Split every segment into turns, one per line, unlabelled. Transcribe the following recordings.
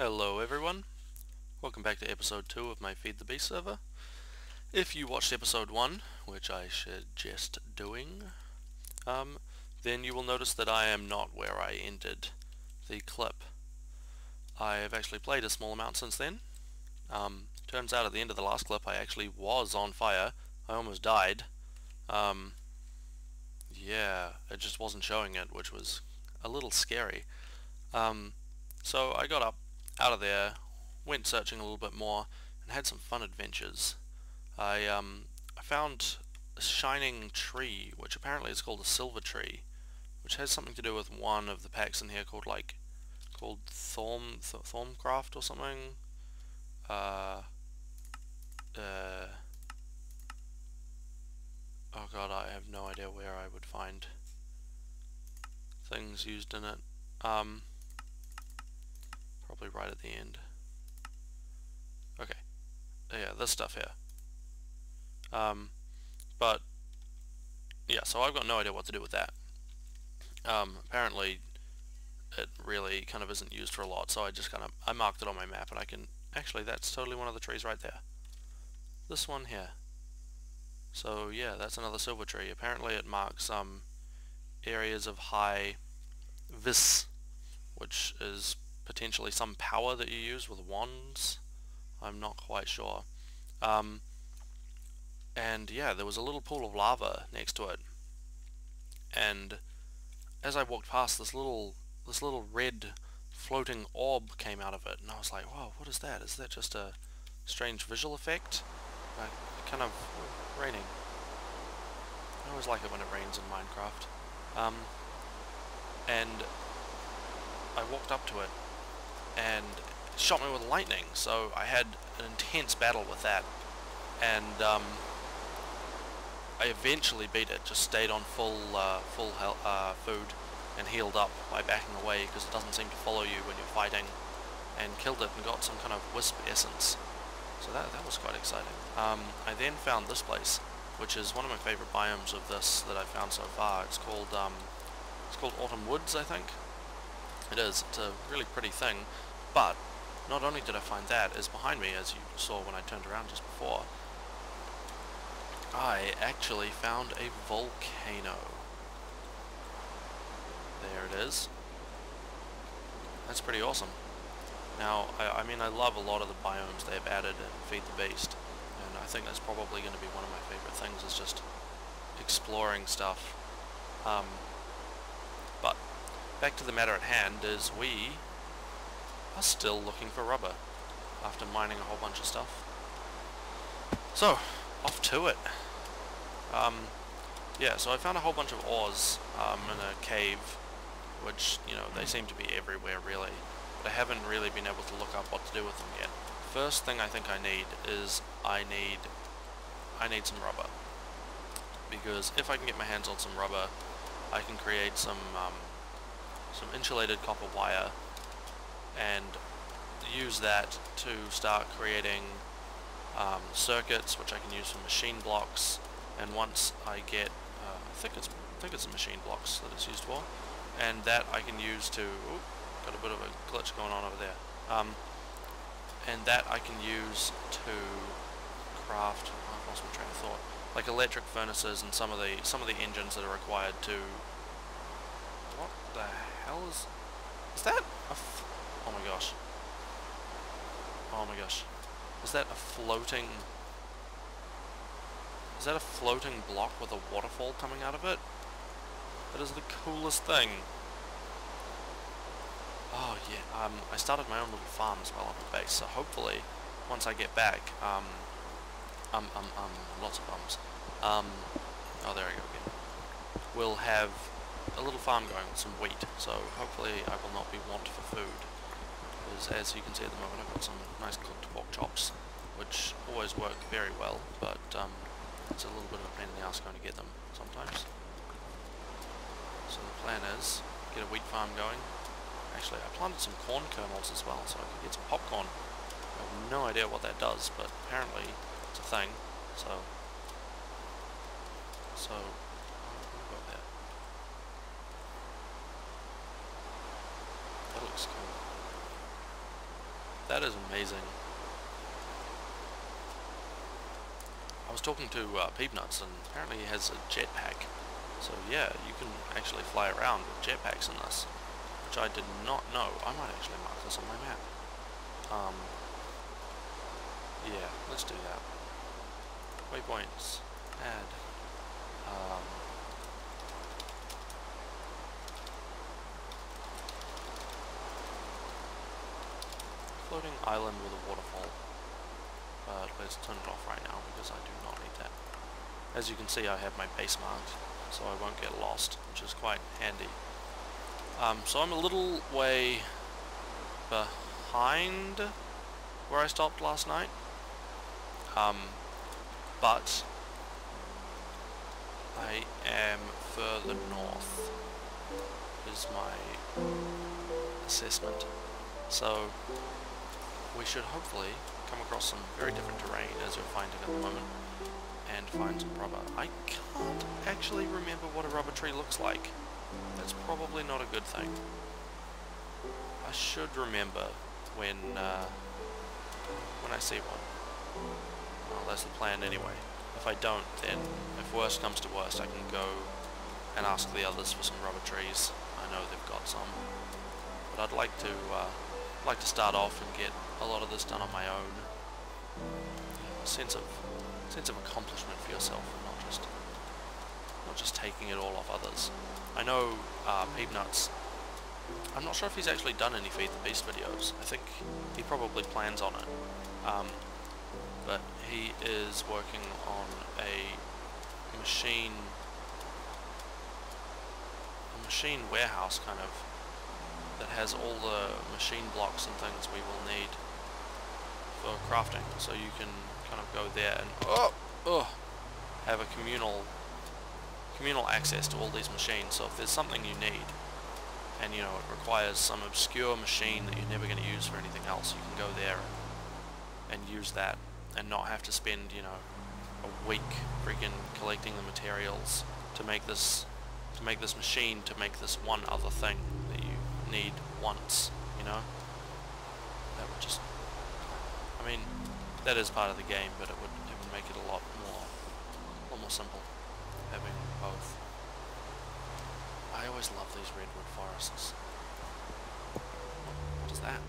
Hello everyone, welcome back to episode 2 of my Feed the Beast server. If you watched episode 1, which I suggest doing, then you will notice that I am not where I ended the clip. I have actually played a small amount since then. Turns out at the end of the last clip I actually was on fire. I almost died. Yeah, it just wasn't showing it, which was a little scary. So I got up out of there, went searching a little bit more, and had some fun adventures. I found a shining tree, which apparently is called a silver tree, which has something to do with one of the packs in here called Thormcraft or something. Oh god, I have no idea where I would find things used in it. Probably right at the end. Okay. Yeah, this stuff here. But yeah, so I've got no idea what to do with that. Apparently it really kind of isn't used for a lot, so I marked it on my map, and I can actually, that's totally one of the trees right there. This one here. So yeah, that's another silver tree. Apparently it marks areas of high vis, which is potentially some power that you use with wands. I'm not quite sure. And yeah, there was a little pool of lava next to it, and as I walked past, this little red floating orb came out of it, and I was like, whoa, what is that? Is that just a strange visual effect? Kind of raining. I always like it when it rains in Minecraft. And I walked up to it, and it shot me with lightning, so I had an intense battle with that, and I eventually beat it. Just stayed on full food and healed up by backing away, because it doesn't seem to follow you when you're fighting, and killed it and got some kind of wisp essence. So that was quite exciting. I then found this place, which is one of my favorite biomes of this that I've found so far. It's called Autumn Woods, I think. It is. It's a really pretty thing, but not only did I find that, is behind me, as you saw when I turned around just before, I actually found a volcano. There it is. That's pretty awesome. Now, I mean, I love a lot of the biomes they've added in Feed the Beast, and I think that's probably going to be one of my favorite things, is just exploring stuff. But back to the matter at hand, is we are still looking for rubber after mining a whole bunch of stuff. So, off to it. Yeah, so I found a whole bunch of ores in a cave, which, you know, they seem to be everywhere really, but I haven't really been able to look up what to do with them yet. First thing I think I need is I need some rubber, because if I can get my hands on some rubber, I can create some insulated copper wire and use that to start creating circuits, which I can use for machine blocks. And once I get, I think it's the machine blocks that it's used for, and that I can use to, got a bit of a glitch going on over there, and that I can use to craft, I've lost my train of thought, like electric furnaces and some of the engines that are required to, what the hell is that oh my gosh, is that a floating block with a waterfall coming out of it? That is the coolest thing. Oh yeah, I started my own little farm as well on the base, so hopefully once I get back, lots of bums. Oh, there I go again. We'll have a little farm going with some wheat, so hopefully I will not be want for food. Because as you can see at the moment, I've got some nice cooked pork chops, which always work very well, but it's a little bit of a pain in the ass going to get them sometimes. So the plan is, get a wheat farm going. Actually, I planted some corn kernels as well, so I could get some popcorn. I have no idea what that does, but apparently it's a thing. So what have we got there? That looks cool. That is amazing. I was talking to Peepnuts, and apparently he has a jetpack. So yeah, you can actually fly around with jetpacks in this, which I did not know. I might actually mark this on my map. Yeah, let's do that. Waypoints. Add. Floating island with a waterfall. But let's turn it off right now because I do not need that. As you can see, I have my base marked, so I won't get lost, which is quite handy. So I'm a little way behind where I stopped last night. But I am further north, is my assessment. So we should hopefully come across some very different terrain, as you're finding at the moment, and find some rubber. I can't actually remember what a rubber tree looks like. That's probably not a good thing. I should remember when I see one. Well, that's the plan anyway. If I don't, then if worst comes to worst, I can go and ask the others for some rubber trees. I know they've got some, but I'd like to start off and get a lot of this done on my own. You know, a sense of accomplishment for yourself, and not just taking it all off others. I know Peepnuts. I'm not sure if he's actually done any Feed the Beast videos. I think he probably plans on it. But he is working on a machine warehouse kind of that has all the machine blocks and things we will need for crafting. So you can kind of go there and have a communal access to all these machines. So if there's something you need, and you know it requires some obscure machine that you're never going to use for anything else, you can go there and use that, and not have to spend, you know, a week freaking collecting the materials to make this machine to make this one other thing that you need once, you know? That would just, I mean, that is part of the game, but it would make it a lot more simple having both. I always love these redwood forests. What is that?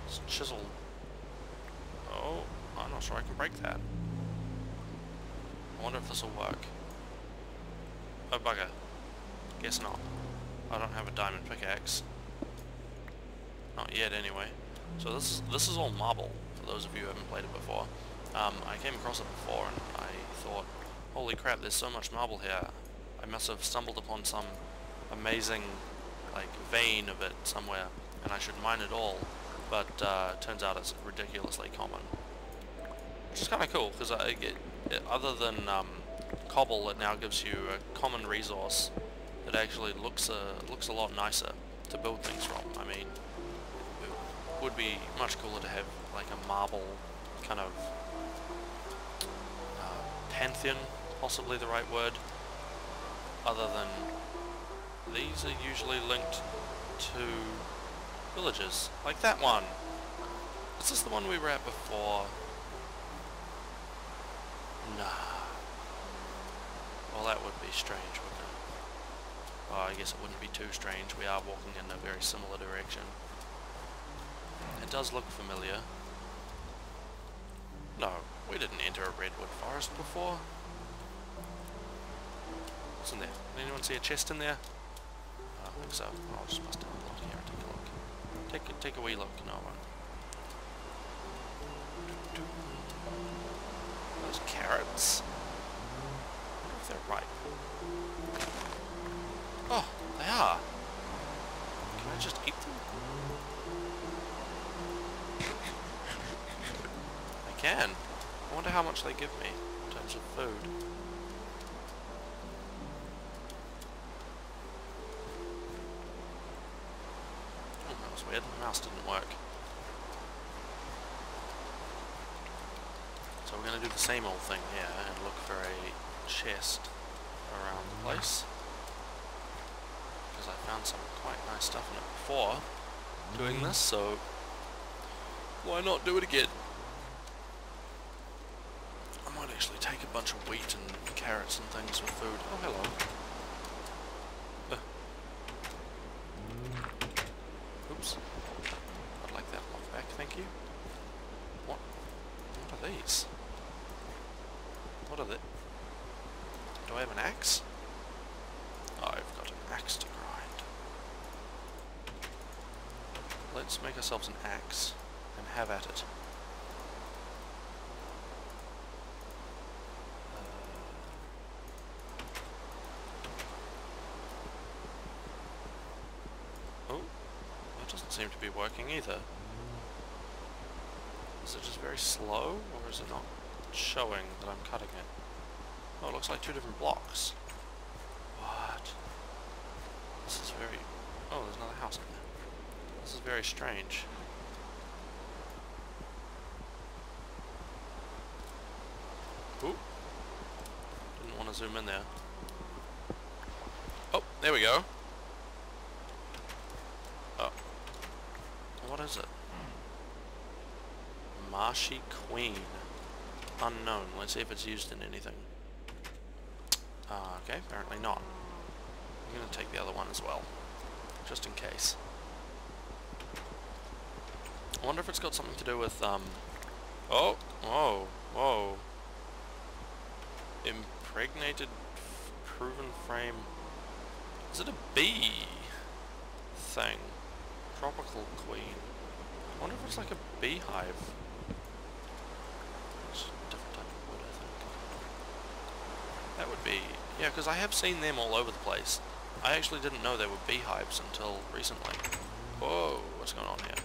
It's chiseled. Oh, I'm not sure I can break that. I wonder if this will work. Oh bugger. Guess not. I don't have a diamond pickaxe. Not yet anyway. So this is all marble, for those of you who haven't played it before. I came across it before and I thought, holy crap, there's so much marble here. I must have stumbled upon some amazing, like, vein of it somewhere, and I should mine it all. But turns out it's ridiculously common. Which is kind of cool, because other than cobble, it now gives you a common resource that actually looks a lot nicer to build things from. I mean, it would be much cooler to have like a marble kind of pantheon, possibly the right word, other than these are usually linked to villages, like that one. Is this the one we were at before? Nah. Well, that would be strange, wouldn't it? Well, I guess it wouldn't be too strange. We are walking in a very similar direction. It does look familiar. No, we didn't enter a redwood forest before. What's in there? Did anyone see a chest in there? I don't think so. I'll just must have a look here and take a look. Take a wee look. No one. Those carrots. I wonder if they're ripe. Oh, they are. Can I just eat them? I can. I wonder how much they give me in terms of food. Oh, that was weird. My mouse didn't work. So we're going to do the same old thing here and look for a chest around the place. Because I found some quite nice stuff in it before doing this, so Why not do it again? I might actually take a bunch of wheat and carrots and things with food. Oh, hello. Oops. I'd like that one back, thank you. What? What are these? What are they? Do I have an axe? I've got an axe to grind. Let's make ourselves an axe and have at it. Oh, that doesn't seem to be working either. Is it just very slow, or is it not showing that I'm cutting it? Oh, it looks like two different blocks. What? This is very... Oh, there's another house in there. This is very strange. Ooh. Didn't want to zoom in there. Oh, there we go. Oh. What is it? Marshy Queen. Unknown. Let's see if it's used in anything. Okay, apparently not. I'm going to take the other one as well, just in case. I wonder if it's got something to do with, oh, whoa, whoa. Impregnated proven frame. Is it a bee thing? Tropical Queen. I wonder if it's like a beehive. It's a different type of wood, I think. That would be... Yeah, because I have seen them all over the place. I actually didn't know they were beehives until recently. Whoa, what's going on here?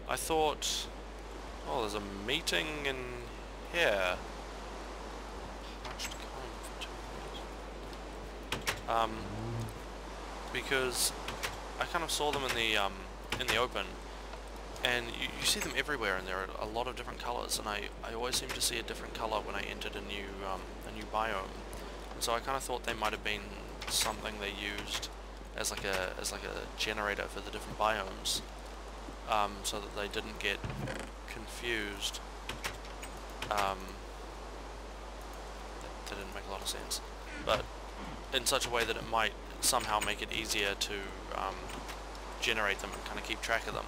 I thought... Oh, there's a meeting in here. Much to come for 2 minutes. Because I kind of saw them in the open, and you see them everywhere, and there are a lot of different colors, and I always seem to see a different color when I entered a new biome. And so I kind of thought they might have been something they used as like a generator for the different biomes, so that they didn't get confused. That didn't make a lot of sense, but in such a way that it might somehow make it easier to generate them and kind of keep track of them.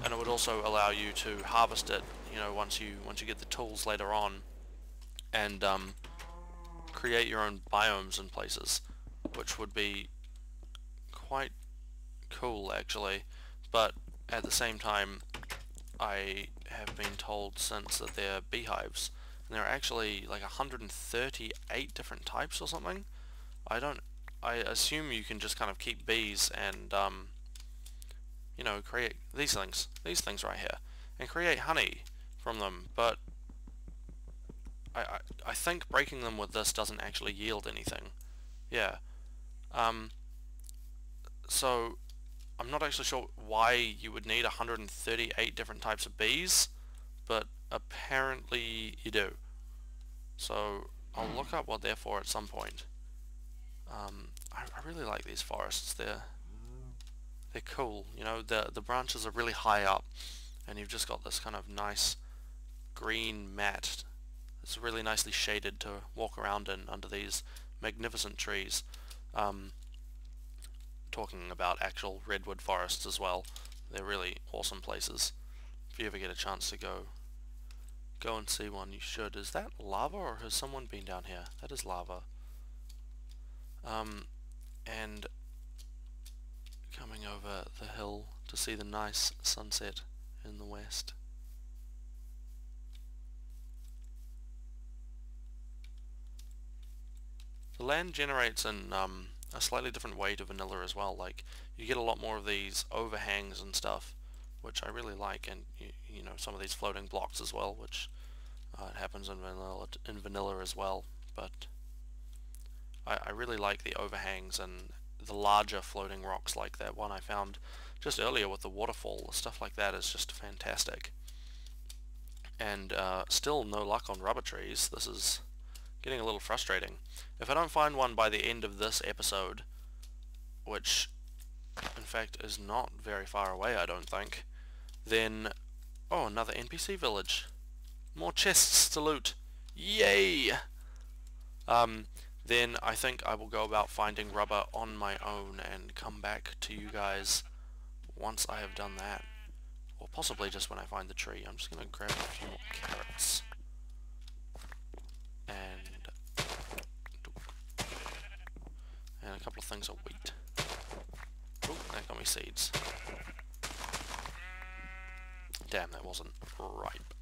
And it would also allow you to harvest it, you know, once you get the tools later on, and create your own biomes and places, which would be quite cool actually. But at the same time, I have been told since that they're beehives, and there are actually like 138 different types or something. I assume you can just kind of keep bees and you know, create these things right here, and create honey from them, but I think breaking them with this doesn't actually yield anything. Yeah. So I'm not actually sure why you would need 138 different types of bees, but apparently you do. So I'll look up what they're for at some point. I really like these forests. They're cool. You know, the branches are really high up, and you've just got this kind of nice green mat. It's really nicely shaded to walk around in under these magnificent trees. Talking about actual redwood forests as well. They're really awesome places. If you ever get a chance to go and see one, you should. Is that lava, or has someone been down here? That is lava. And coming over the hill to see the nice sunset in the west. The land generates in a slightly different way to vanilla as well. Like, you get a lot more of these overhangs and stuff, which I really like, and you know, some of these floating blocks as well, which it happens in vanilla as well. But I really like the overhangs and the larger floating rocks, like that one I found just earlier with the waterfall. Stuff like that is just fantastic. And still no luck on rubber trees. This is getting a little frustrating. If I don't find one by the end of this episode, which in fact is not very far away, I don't think, Then, oh, another NPC village. More chests to loot. Yay! Then I think I will go about finding rubber on my own and come back to you guys once I have done that. Or possibly just when I find the tree. I'm just going to grab a few more carrots. And a couple of things of wheat. Oh, that got me seeds. Damn, that wasn't ripe.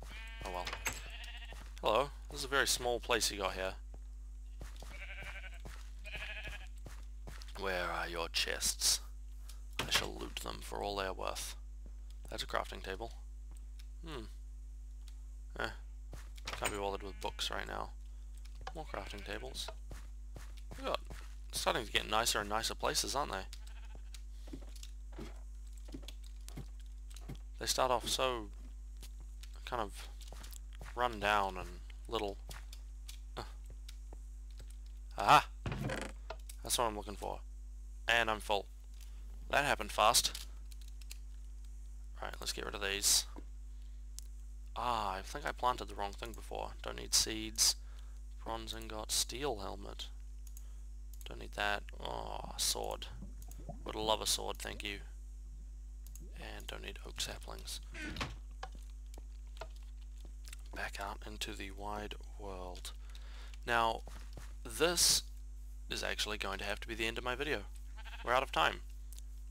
Oh well. Hello, this is a very small place you got here. Where are your chests? I shall loot them for all they're worth. That's a crafting table. Can't be bothered with books right now. More crafting tables. We're starting to get nicer and nicer places, aren't they? They start off so kind of run down and little. Aha! That's what I'm looking for. And I'm full. That happened fast. Right, let's get rid of these. Ah, I think I planted the wrong thing before. Don't need seeds. Bronze ingot, steel helmet. Don't need that. Oh, sword. Would love a sword, thank you. And don't need oak saplings. Back out into the wide world. Now, this is actually going to have to be the end of my video. We're out of time.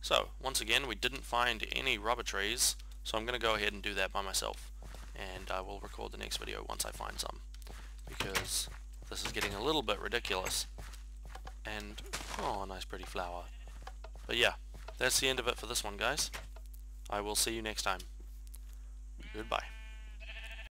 So, once again, we didn't find any rubber trees, so I'm going to go ahead and do that by myself. And I will record the next video once I find some. Because this is getting a little bit ridiculous. And, oh, a nice pretty flower. But yeah, that's the end of it for this one, guys. I will see you next time. Goodbye.